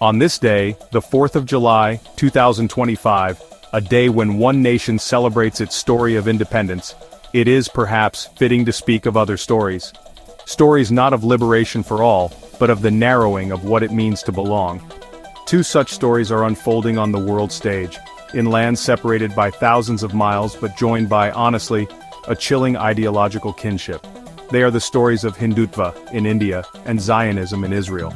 On this day, the 4th of July, 2025, a day when one nation celebrates its story of independence, it is perhaps fitting to speak of other stories. Stories not of liberation for all, but of the narrowing of what it means to belong. Two such stories are unfolding on the world stage, in lands separated by thousands of miles but joined by, honestly, a chilling ideological kinship. They are the stories of Hindutva in India and Zionism in Israel.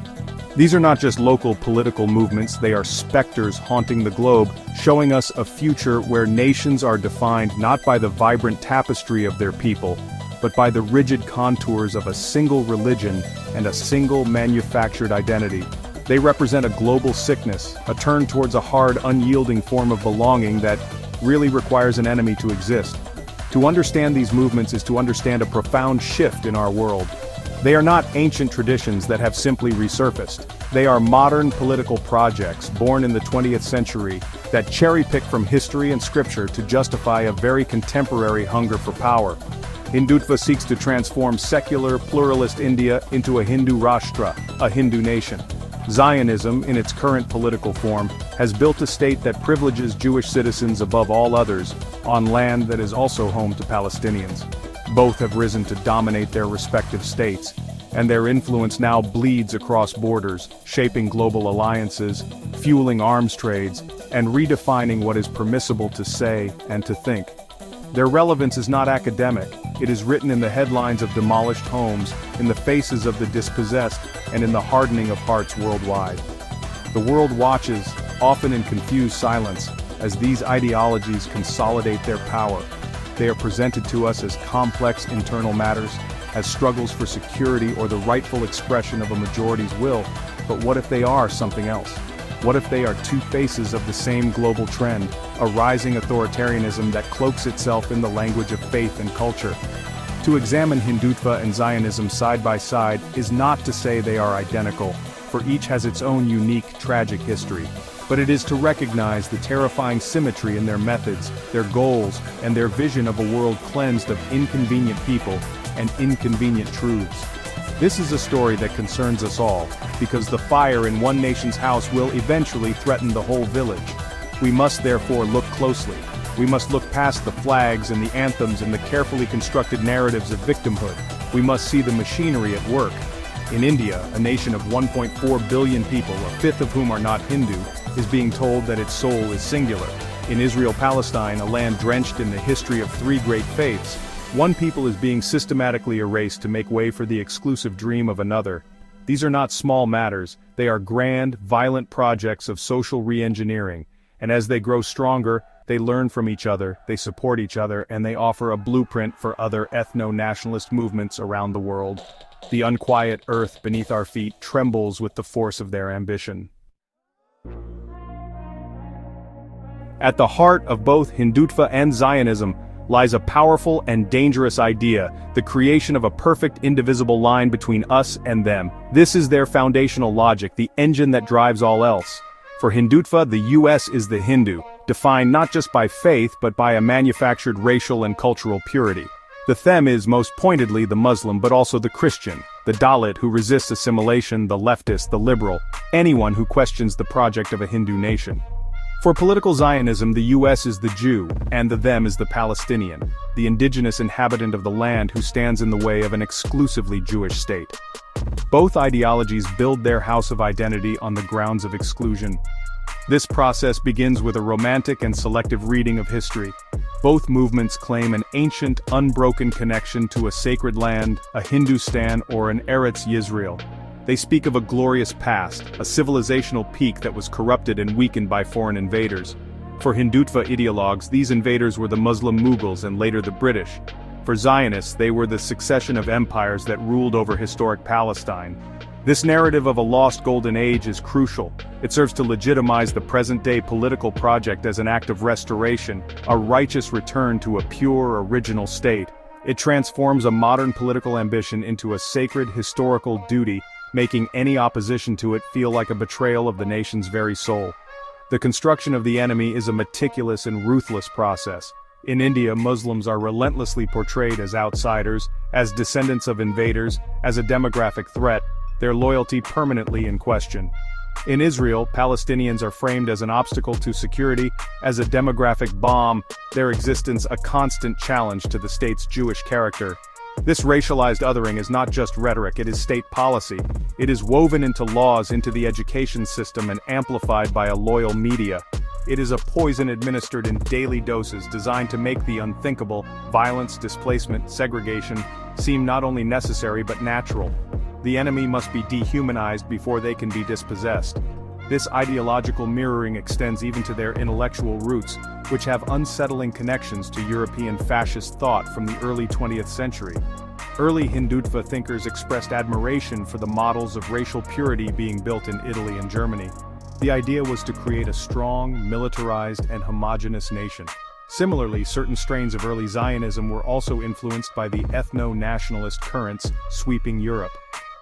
These are not just local political movements, they are specters haunting the globe, showing us a future where nations are defined not by the vibrant tapestry of their people, but by the rigid contours of a single religion and a single manufactured identity. They represent a global sickness, a turn towards a hard, unyielding form of belonging that really requires an enemy to exist. To understand these movements is to understand a profound shift in our world. They are not ancient traditions that have simply resurfaced. They are modern political projects born in the 20th century that cherry-pick from history and scripture to justify a very contemporary hunger for power. Hindutva seeks to transform secular, pluralist India into a Hindu Rashtra, a Hindu nation. Zionism, in its current political form, has built a state that privileges Jewish citizens above all others, on land that is also home to Palestinians. Both have risen to dominate their respective states, and their influence now bleeds across borders, shaping global alliances, fueling arms trades, and redefining what is permissible to say and to think. Their relevance is not academic, it is written in the headlines of demolished homes, in the faces of the dispossessed, and in the hardening of hearts worldwide. The world watches, often in confused silence, as these ideologies consolidate their power. They are presented to us as complex internal matters, as struggles for security or the rightful expression of a majority's will, but what if they are something else? What if they are two faces of the same global trend, a rising authoritarianism that cloaks itself in the language of faith and culture? To examine Hindutva and Zionism side by side is not to say they are identical, for each has its own unique, tragic history. But it is to recognize the terrifying symmetry in their methods, their goals, and their vision of a world cleansed of inconvenient people and inconvenient truths. This is a story that concerns us all, because the fire in one nation's house will eventually threaten the whole village. We must therefore look closely. We must look past the flags and the anthems and the carefully constructed narratives of victimhood. We must see the machinery at work. In India, a nation of 1.4 billion people, a fifth of whom are not Hindu, is being told that its soul is singular. In Israel-Palestine, a land drenched in the history of three great faiths, one people is being systematically erased to make way for the exclusive dream of another. These are not small matters, they are grand, violent projects of social re-engineering, and as they grow stronger, they learn from each other, they support each other, and they offer a blueprint for other ethno-nationalist movements around the world. The unquiet earth beneath our feet trembles with the force of their ambition. At the heart of both Hindutva and Zionism lies a powerful and dangerous idea, the creation of a perfect indivisible line between us and them. This is their foundational logic, the engine that drives all else. For Hindutva, the US is the Hindu, defined not just by faith but by a manufactured racial and cultural purity. The them is most pointedly the Muslim but also the Christian, the Dalit who resists assimilation, the leftist, the liberal, anyone who questions the project of a Hindu nation. For political Zionism, the US is the Jew, and the them is the Palestinian, the indigenous inhabitant of the land who stands in the way of an exclusively Jewish state. Both ideologies build their house of identity on the grounds of exclusion. This process begins with a romantic and selective reading of history. Both movements claim an ancient, unbroken connection to a sacred land, a Hindustan or an Eretz Yisrael. They speak of a glorious past, a civilizational peak that was corrupted and weakened by foreign invaders. For Hindutva ideologues, these invaders were the Muslim Mughals and later the British. For Zionists, they were the succession of empires that ruled over historic Palestine. This narrative of a lost golden age is crucial. It serves to legitimize the present-day political project as an act of restoration, a righteous return to a pure, original state. It transforms a modern political ambition into a sacred historical duty, making any opposition to it feel like a betrayal of the nation's very soul. The construction of the enemy is a meticulous and ruthless process. In India, Muslims are relentlessly portrayed as outsiders, as descendants of invaders, as a demographic threat, their loyalty permanently in question. In Israel, Palestinians are framed as an obstacle to security, as a demographic bomb, their existence a constant challenge to the state's Jewish character. This racialized othering is not just rhetoric, it is state policy. It is woven into laws, into the education system, and amplified by a loyal media. It is a poison administered in daily doses designed to make the unthinkable, violence, displacement, segregation, seem not only necessary but natural. The enemy must be dehumanized before they can be dispossessed. This ideological mirroring extends even to their intellectual roots, which have unsettling connections to European fascist thought from the early 20th century. Early Hindutva thinkers expressed admiration for the models of racial purity being built in Italy and Germany. The idea was to create a strong, militarized, and homogeneous nation. Similarly, certain strains of early Zionism were also influenced by the ethno-nationalist currents sweeping Europe.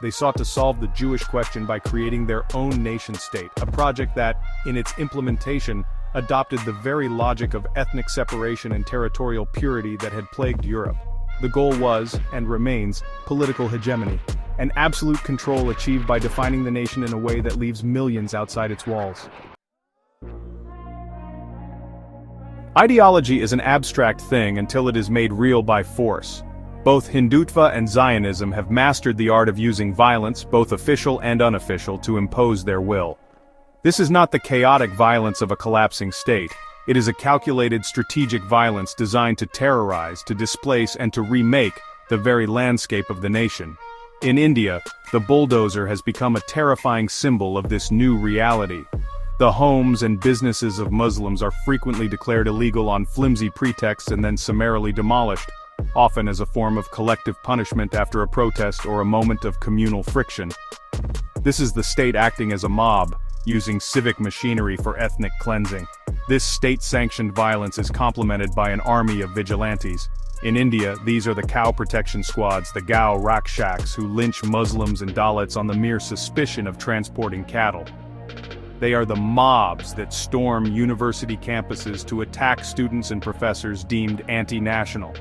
They sought to solve the Jewish question by creating their own nation-state, a project that, in its implementation, adopted the very logic of ethnic separation and territorial purity that had plagued Europe. The goal was, and remains, political hegemony, an absolute control achieved by defining the nation in a way that leaves millions outside its walls. Ideology is an abstract thing until it is made real by force. Both Hindutva and Zionism have mastered the art of using violence, both official and unofficial, to impose their will. This is not the chaotic violence of a collapsing state. It is a calculated strategic violence designed to terrorize, to displace, and to remake the very landscape of the nation. In India, the bulldozer has become a terrifying symbol of this new reality. The homes and businesses of Muslims are frequently declared illegal on flimsy pretexts and then summarily demolished, often as a form of collective punishment after a protest or a moment of communal friction. This is the state acting as a mob, using civic machinery for ethnic cleansing. This state-sanctioned violence is complemented by an army of vigilantes. In India, these are the cow protection squads, the Gau Rakshaks, who lynch Muslims and Dalits on the mere suspicion of transporting cattle. They are the mobs that storm university campuses to attack students and professors deemed anti-national.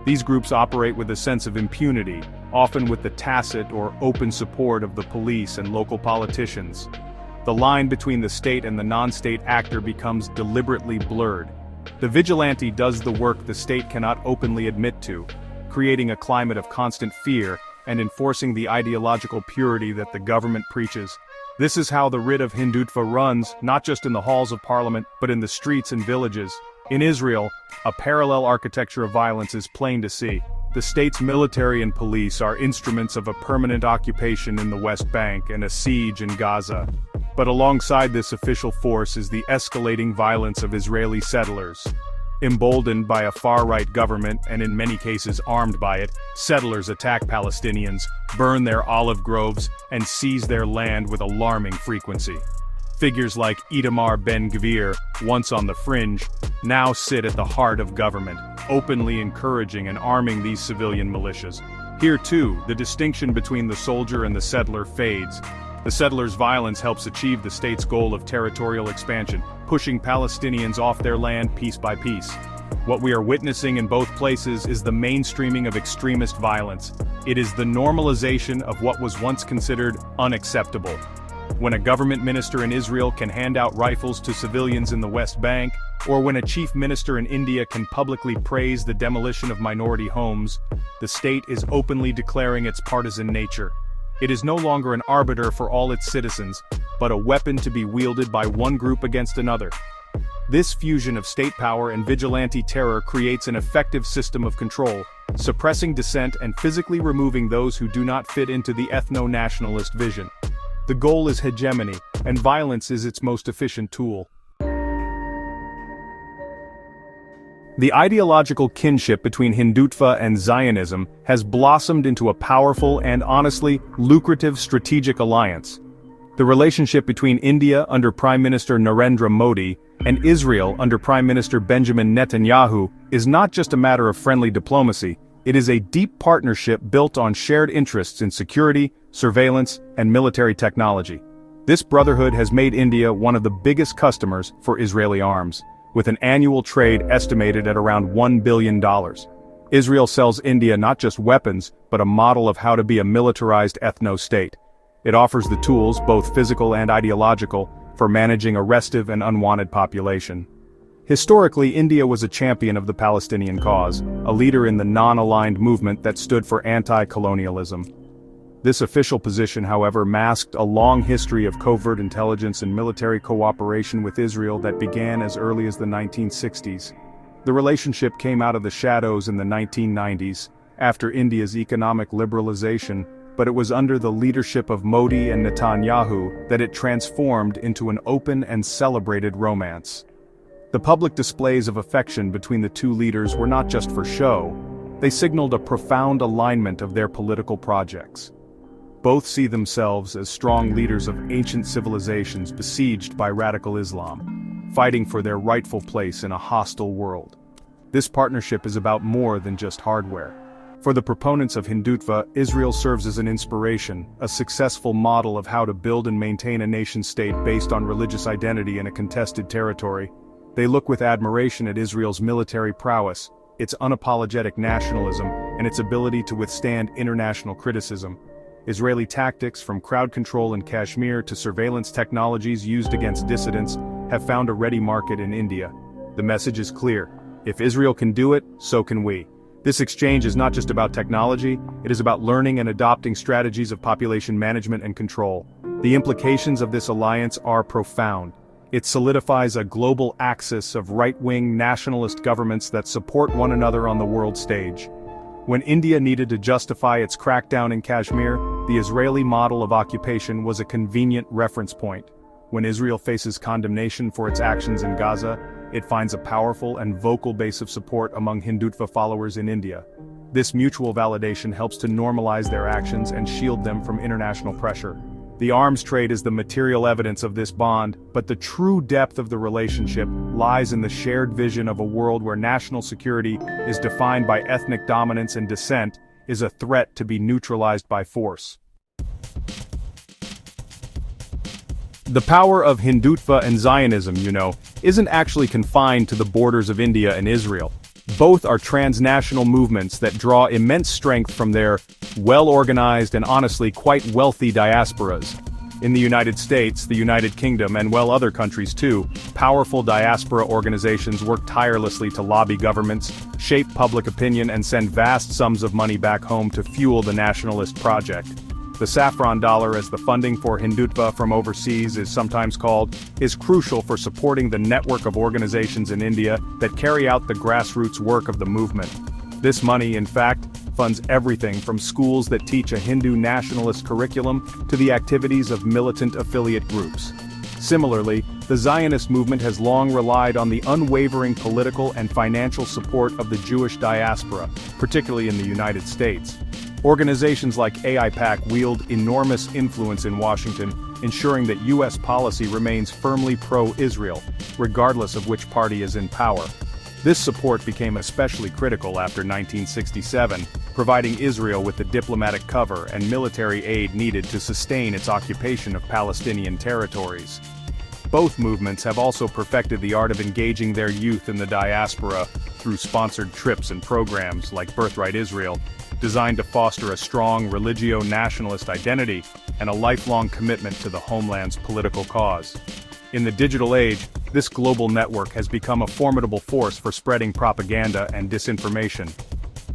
These groups operate with a sense of impunity, often with the tacit or open support of the police and local politicians. The line between the state and the non-state actor becomes deliberately blurred. The vigilante does the work the state cannot openly admit to, creating a climate of constant fear and enforcing the ideological purity that the government preaches. This is how the writ of Hindutva runs, not just in the halls of parliament, but in the streets and villages. In Israel, a parallel architecture of violence is plain to see. The state's military and police are instruments of a permanent occupation in the West Bank and a siege in Gaza. But alongside this official force is the escalating violence of Israeli settlers. Emboldened by a far-right government, and in many cases armed by it, settlers attack Palestinians, burn their olive groves, and seize their land with alarming frequency. Figures like Itamar Ben-Gvir, once on the fringe, now sit at the heart of government, openly encouraging and arming these civilian militias. Here too, the distinction between the soldier and the settler fades. The settler's violence helps achieve the state's goal of territorial expansion, pushing Palestinians off their land piece by piece. What we are witnessing in both places is the mainstreaming of extremist violence. It is the normalization of what was once considered unacceptable. When a government minister in Israel can hand out rifles to civilians in the West Bank, or when a chief minister in India can publicly praise the demolition of minority homes, the state is openly declaring its partisan nature. It is no longer an arbiter for all its citizens, but a weapon to be wielded by one group against another. This fusion of state power and vigilante terror creates an effective system of control, suppressing dissent and physically removing those who do not fit into the ethno-nationalist vision. The goal is hegemony, and violence is its most efficient tool. The ideological kinship between Hindutva and Zionism has blossomed into a powerful and honestly lucrative strategic alliance. The relationship between India under Prime Minister Narendra Modi and Israel under Prime Minister Benjamin Netanyahu is not just a matter of friendly diplomacy, it is a deep partnership built on shared interests in security, surveillance, and military technology. This brotherhood has made India one of the biggest customers for Israeli arms, with an annual trade estimated at around $1 billion. Israel sells India not just weapons, but a model of how to be a militarized ethno-state. It offers the tools, both physical and ideological, for managing a restive and unwanted population. Historically, India was a champion of the Palestinian cause, a leader in the non-aligned movement that stood for anti-colonialism. This official position, however, masked a long history of covert intelligence and military cooperation with Israel that began as early as the 1960s. The relationship came out of the shadows in the 1990s, after India's economic liberalization, but it was under the leadership of Modi and Netanyahu that it transformed into an open and celebrated romance. The public displays of affection between the two leaders were not just for show, they signaled a profound alignment of their political projects. Both see themselves as strong leaders of ancient civilizations besieged by radical Islam, fighting for their rightful place in a hostile world. This partnership is about more than just hardware. For the proponents of Hindutva, Israel serves as an inspiration, a successful model of how to build and maintain a nation-state based on religious identity in a contested territory. They look with admiration at Israel's military prowess, its unapologetic nationalism, and its ability to withstand international criticism. Israeli tactics, from crowd control in Kashmir to surveillance technologies used against dissidents, have found a ready market in India. The message is clear: if Israel can do it, so can we. This exchange is not just about technology, it is about learning and adopting strategies of population management and control. The implications of this alliance are profound. It solidifies a global axis of right-wing nationalist governments that support one another on the world stage. When India needed to justify its crackdown in Kashmir, the Israeli model of occupation was a convenient reference point. When Israel faces condemnation for its actions in Gaza, it finds a powerful and vocal base of support among Hindutva followers in India. This mutual validation helps to normalize their actions and shield them from international pressure. The arms trade is the material evidence of this bond, but the true depth of the relationship lies in the shared vision of a world where national security is defined by ethnic dominance and dissent is a threat to be neutralized by force. The power of Hindutva and Zionism, isn't actually confined to the borders of India and Israel. Both are transnational movements that draw immense strength from their well-organized and honestly quite wealthy diasporas. In the United States, the United Kingdom, and other countries too, powerful diaspora organizations work tirelessly to lobby governments, shape public opinion, and send vast sums of money back home to fuel the nationalist project. The saffron dollar, as the funding for Hindutva from overseas is sometimes called, is crucial for supporting the network of organizations in India that carry out the grassroots work of the movement. This money, in fact, funds everything from schools that teach a Hindu nationalist curriculum to the activities of militant affiliate groups. Similarly, the Zionist movement has long relied on the unwavering political and financial support of the Jewish diaspora, particularly in the United States. Organizations like AIPAC wield enormous influence in Washington, ensuring that U.S. policy remains firmly pro-Israel, regardless of which party is in power. This support became especially critical after 1967, providing Israel with the diplomatic cover and military aid needed to sustain its occupation of Palestinian territories. Both movements have also perfected the art of engaging their youth in the diaspora through sponsored trips and programs like Birthright Israel, designed to foster a strong religio-nationalist identity and a lifelong commitment to the homeland's political cause. In the digital age, this global network has become a formidable force for spreading propaganda and disinformation.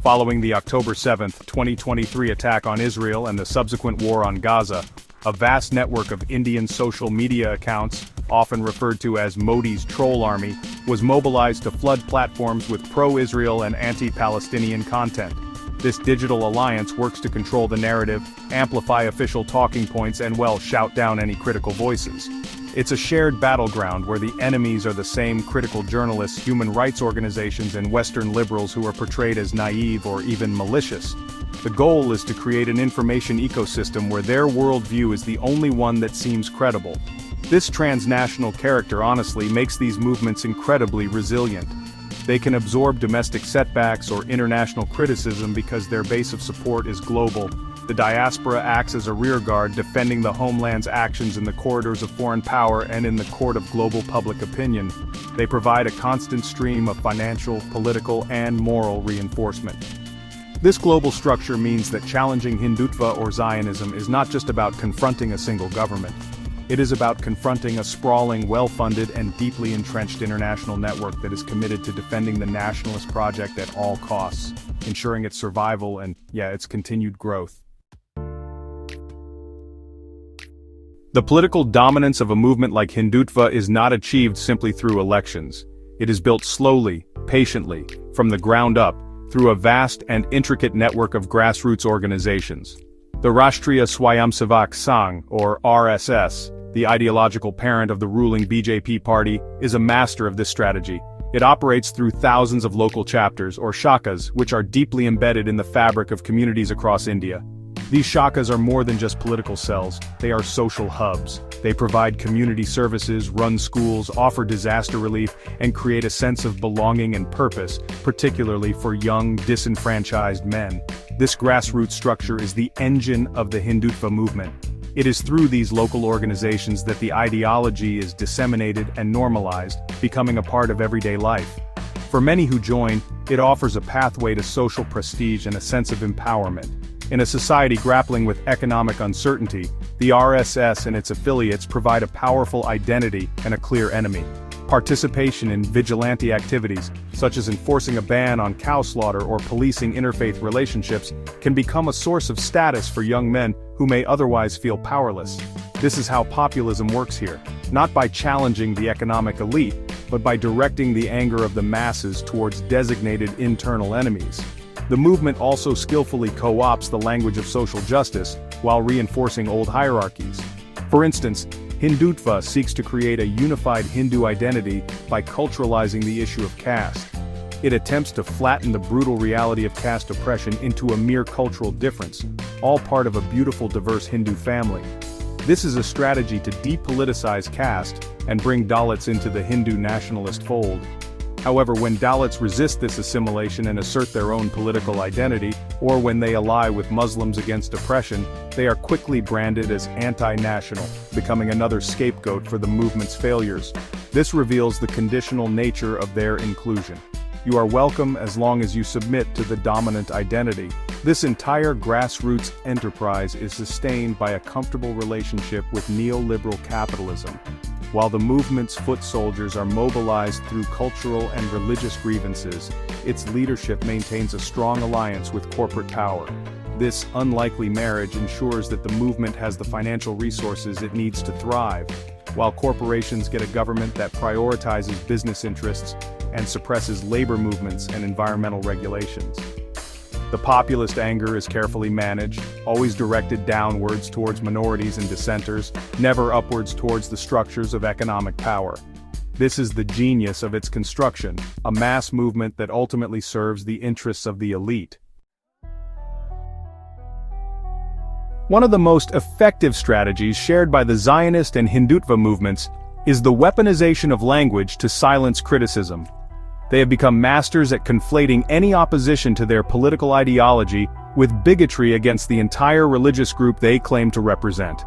Following the October 7, 2023 attack on Israel and the subsequent war on Gaza, a vast network of Indian social media accounts, often referred to as Modi's troll army, was mobilized to flood platforms with pro-Israel and anti-Palestinian content. This digital alliance works to control the narrative, amplify official talking points, and shout down any critical voices. It's a shared battleground where the enemies are the same critical journalists, human rights organizations, and Western liberals who are portrayed as naive or even malicious. The goal is to create an information ecosystem where their worldview is the only one that seems credible. This transnational character honestly makes these movements incredibly resilient. They can absorb domestic setbacks or international criticism because their base of support is global. The diaspora acts as a rearguard, defending the homeland's actions in the corridors of foreign power and in the court of global public opinion. They provide a constant stream of financial, political, and moral reinforcement. This global structure means that challenging Hindutva or Zionism is not just about confronting a single government. It is about confronting a sprawling, well-funded, and deeply entrenched international network that is committed to defending the nationalist project at all costs, ensuring its survival and, its continued growth. The political dominance of a movement like Hindutva is not achieved simply through elections. It is built slowly, patiently, from the ground up, through a vast and intricate network of grassroots organizations. The Rashtriya Swayamsevak Sangh, or RSS, the ideological parent of the ruling BJP party, is a master of this strategy. It operates through thousands of local chapters, or shakas, which are deeply embedded in the fabric of communities across India. These shakas are more than just political cells, they are social hubs. They provide community services, run schools, offer disaster relief, and create a sense of belonging and purpose, particularly for young, disenfranchised men. This grassroots structure is the engine of the Hindutva movement. It is through these local organizations that the ideology is disseminated and normalized, becoming a part of everyday life. For many who join, it offers a pathway to social prestige and a sense of empowerment. In a society grappling with economic uncertainty, the RSS and its affiliates provide a powerful identity and a clear enemy. Participation in vigilante activities, such as enforcing a ban on cow slaughter or policing interfaith relationships, can become a source of status for young men who may otherwise feel powerless. This is how populism works here, not by challenging the economic elite, but by directing the anger of the masses towards designated internal enemies. The movement also skillfully co-opts the language of social justice, while reinforcing old hierarchies. For instance, Hindutva seeks to create a unified Hindu identity by culturalizing the issue of caste. It attempts to flatten the brutal reality of caste oppression into a mere cultural difference, all part of a beautiful diverse Hindu family. This is a strategy to depoliticize caste and bring Dalits into the Hindu nationalist fold. However, when Dalits resist this assimilation and assert their own political identity, or when they ally with Muslims against oppression, they are quickly branded as anti-national, becoming another scapegoat for the movement's failures. This reveals the conditional nature of their inclusion. You are welcome as long as you submit to the dominant identity. This entire grassroots enterprise is sustained by a comfortable relationship with neoliberal capitalism. While the movement's foot soldiers are mobilized through cultural and religious grievances, its leadership maintains a strong alliance with corporate power. This unlikely marriage ensures that the movement has the financial resources it needs to thrive, while corporations get a government that prioritizes business interests and suppresses labor movements and environmental regulations. The populist anger is carefully managed, always directed downwards towards minorities and dissenters, never upwards towards the structures of economic power. This is the genius of its construction, a mass movement that ultimately serves the interests of the elite. One of the most effective strategies shared by the Zionist and Hindutva movements is the weaponization of language to silence criticism. They have become masters at conflating any opposition to their political ideology with bigotry against the entire religious group they claim to represent.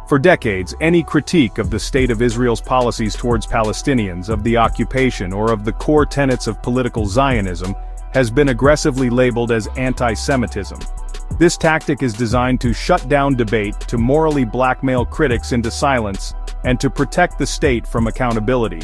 For decades, any critique of the State of Israel's policies towards Palestinians, of the occupation, or of the core tenets of political Zionism has been aggressively labeled as anti-Semitism. This tactic is designed to shut down debate, to morally blackmail critics into silence, and to protect the state from accountability.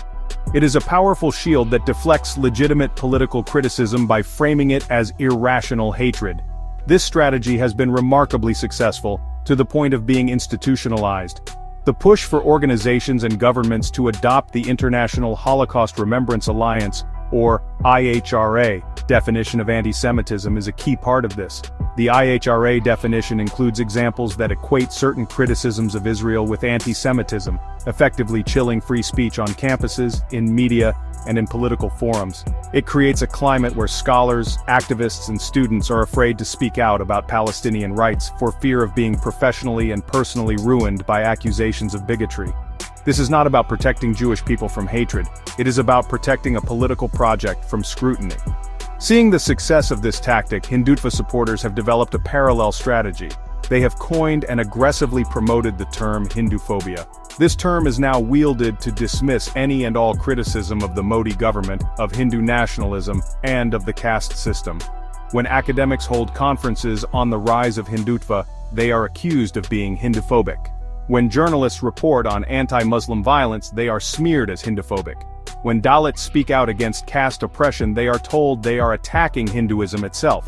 It is a powerful shield that deflects legitimate political criticism by framing it as irrational hatred. This strategy has been remarkably successful, to the point of being institutionalized. The push for organizations and governments to adopt the International Holocaust Remembrance Alliance, or IHRA, definition of anti-Semitism is a key part of this. The IHRA definition includes examples that equate certain criticisms of Israel with anti-Semitism, effectively chilling free speech on campuses, in media, and in political forums. It creates a climate where scholars, activists, and students are afraid to speak out about Palestinian rights for fear of being professionally and personally ruined by accusations of bigotry. This is not about protecting Jewish people from hatred, it is about protecting a political project from scrutiny. Seeing the success of this tactic, Hindutva supporters have developed a parallel strategy. They have coined and aggressively promoted the term Hinduphobia. This term is now wielded to dismiss any and all criticism of the Modi government, of Hindu nationalism, and of the caste system. When academics hold conferences on the rise of Hindutva, they are accused of being Hinduphobic. When journalists report on anti-Muslim violence, they are smeared as Hinduphobic. When Dalits speak out against caste oppression, they are told they are attacking Hinduism itself.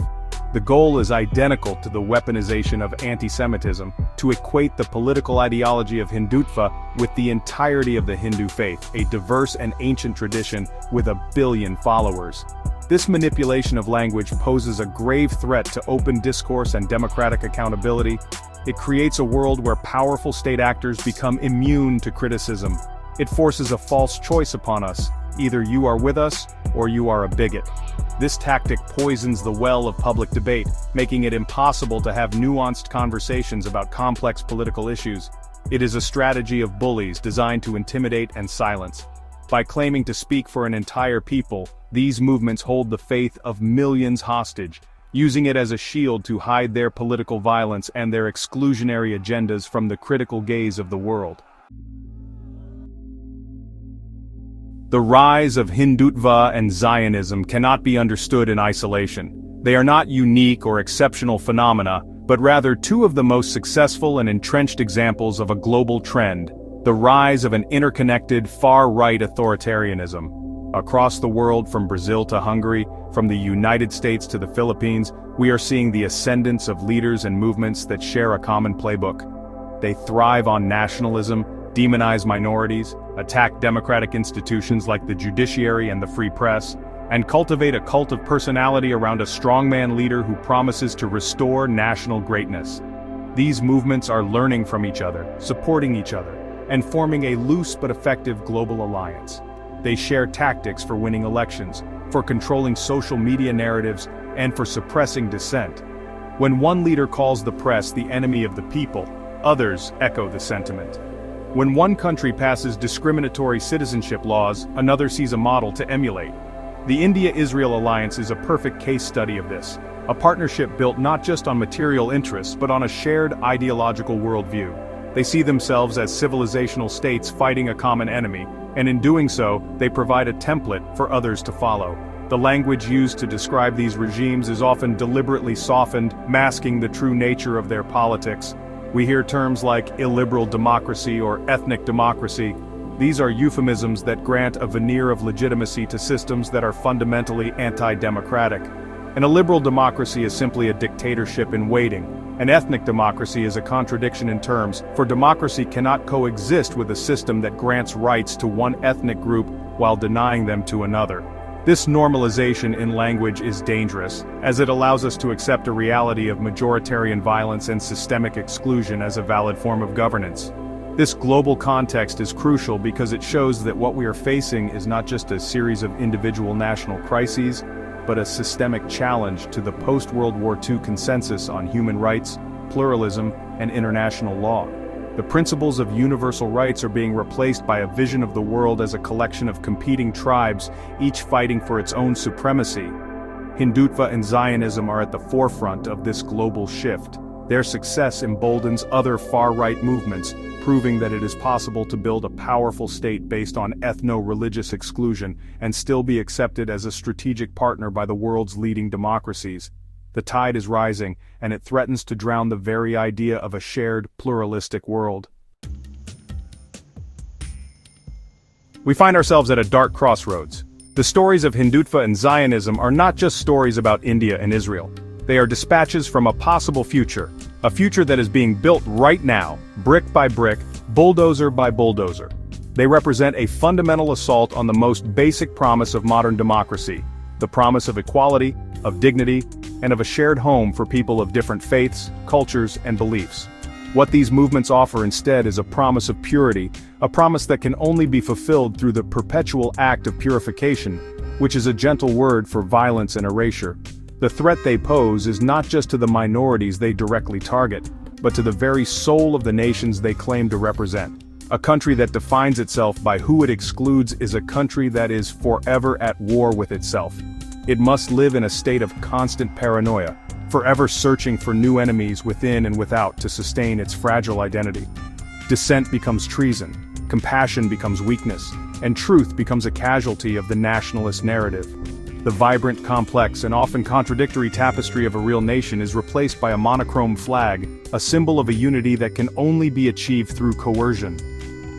The goal is identical to the weaponization of anti-Semitism, to equate the political ideology of Hindutva with the entirety of the Hindu faith, a diverse and ancient tradition with 1 billion followers. This manipulation of language poses a grave threat to open discourse and democratic accountability. It creates a world where powerful state actors become immune to criticism. It forces a false choice upon us: either you are with us, or you are a bigot. This tactic poisons the well of public debate, making it impossible to have nuanced conversations about complex political issues. It is a strategy of bullies designed to intimidate and silence. By claiming to speak for an entire people, these movements hold the faith of millions hostage, using it as a shield to hide their political violence and their exclusionary agendas from the critical gaze of the world. The rise of Hindutva and Zionism cannot be understood in isolation. They are not unique or exceptional phenomena, but rather two of the most successful and entrenched examples of a global trend: the rise of an interconnected far-right authoritarianism. Across the world, from Brazil to Hungary, from the United States to the Philippines, we are seeing the ascendance of leaders and movements that share a common playbook. They thrive on nationalism, demonize minorities, attack democratic institutions like the judiciary and the free press, and cultivate a cult of personality around a strongman leader who promises to restore national greatness. These movements are learning from each other, supporting each other, and forming a loose but effective global alliance. They share tactics for winning elections, for controlling social media narratives, and for suppressing dissent. When one leader calls the press the enemy of the people, others echo the sentiment. When one country passes discriminatory citizenship laws, another sees a model to emulate. The India-Israel alliance is a perfect case study of this, a partnership built not just on material interests but on a shared ideological worldview. They see themselves as civilizational states fighting a common enemy, and in doing so, they provide a template for others to follow. The language used to describe these regimes is often deliberately softened, masking the true nature of their politics. We hear terms like illiberal democracy or ethnic democracy. These are euphemisms that grant a veneer of legitimacy to systems that are fundamentally anti-democratic. An illiberal democracy is simply a dictatorship in waiting. An ethnic democracy is a contradiction in terms, for democracy cannot coexist with a system that grants rights to one ethnic group while denying them to another. This normalization in language is dangerous, as it allows us to accept a reality of majoritarian violence and systemic exclusion as a valid form of governance. This global context is crucial because it shows that what we are facing is not just a series of individual national crises, but a systemic challenge to the post-World War II consensus on human rights, pluralism, and international law. The principles of universal rights are being replaced by a vision of the world as a collection of competing tribes, each fighting for its own supremacy. Hindutva and Zionism are at the forefront of this global shift. Their success emboldens other far-right movements, proving that it is possible to build a powerful state based on ethno-religious exclusion and still be accepted as a strategic partner by the world's leading democracies. The tide is rising, and it threatens to drown the very idea of a shared, pluralistic world. We find ourselves at a dark crossroads. The stories of Hindutva and Zionism are not just stories about India and Israel. They are dispatches from a possible future, a future that is being built right now, brick by brick, bulldozer by bulldozer. They represent a fundamental assault on the most basic promise of modern democracy, the promise of equality, of dignity, and of a shared home for people of different faiths, cultures, and beliefs. What these movements offer instead is a promise of purity, a promise that can only be fulfilled through the perpetual act of purification, which is a gentle word for violence and erasure. The threat they pose is not just to the minorities they directly target, but to the very soul of the nations they claim to represent. A country that defines itself by who it excludes is a country that is forever at war with itself. It must live in a state of constant paranoia, forever searching for new enemies within and without to sustain its fragile identity. Dissent becomes treason, compassion becomes weakness, and truth becomes a casualty of the nationalist narrative. The vibrant, complex, and often contradictory tapestry of a real nation is replaced by a monochrome flag, a symbol of a unity that can only be achieved through coercion.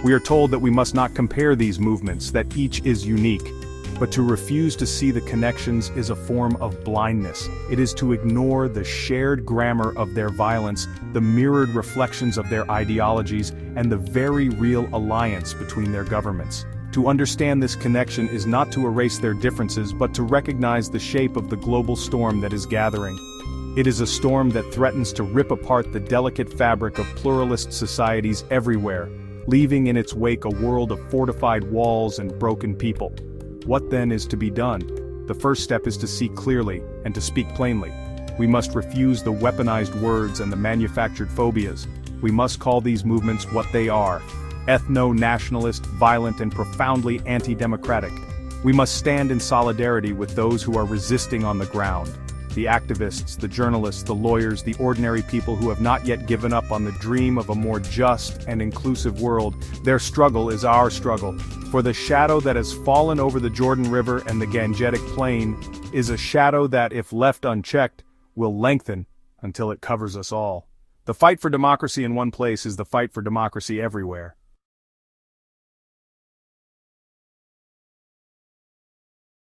We are told that we must not compare these movements, that each is unique. But to refuse to see the connections is a form of blindness. It is to ignore the shared grammar of their violence, the mirrored reflections of their ideologies, and the very real alliance between their governments. To understand this connection is not to erase their differences but to recognize the shape of the global storm that is gathering. It is a storm that threatens to rip apart the delicate fabric of pluralist societies everywhere, leaving in its wake a world of fortified walls and broken people. What then is to be done? The first step is to see clearly and to speak plainly. We must refuse the weaponized words and the manufactured phobias. We must call these movements what they are: ethno-nationalist, violent, and profoundly anti-democratic. We must stand in solidarity with those who are resisting on the ground. The activists, the journalists, the lawyers, the ordinary people who have not yet given up on the dream of a more just and inclusive world. Their struggle is our struggle. For the shadow that has fallen over the Jordan River and the Gangetic Plain is a shadow that, if left unchecked, will lengthen until it covers us all. The fight for democracy in one place is the fight for democracy everywhere.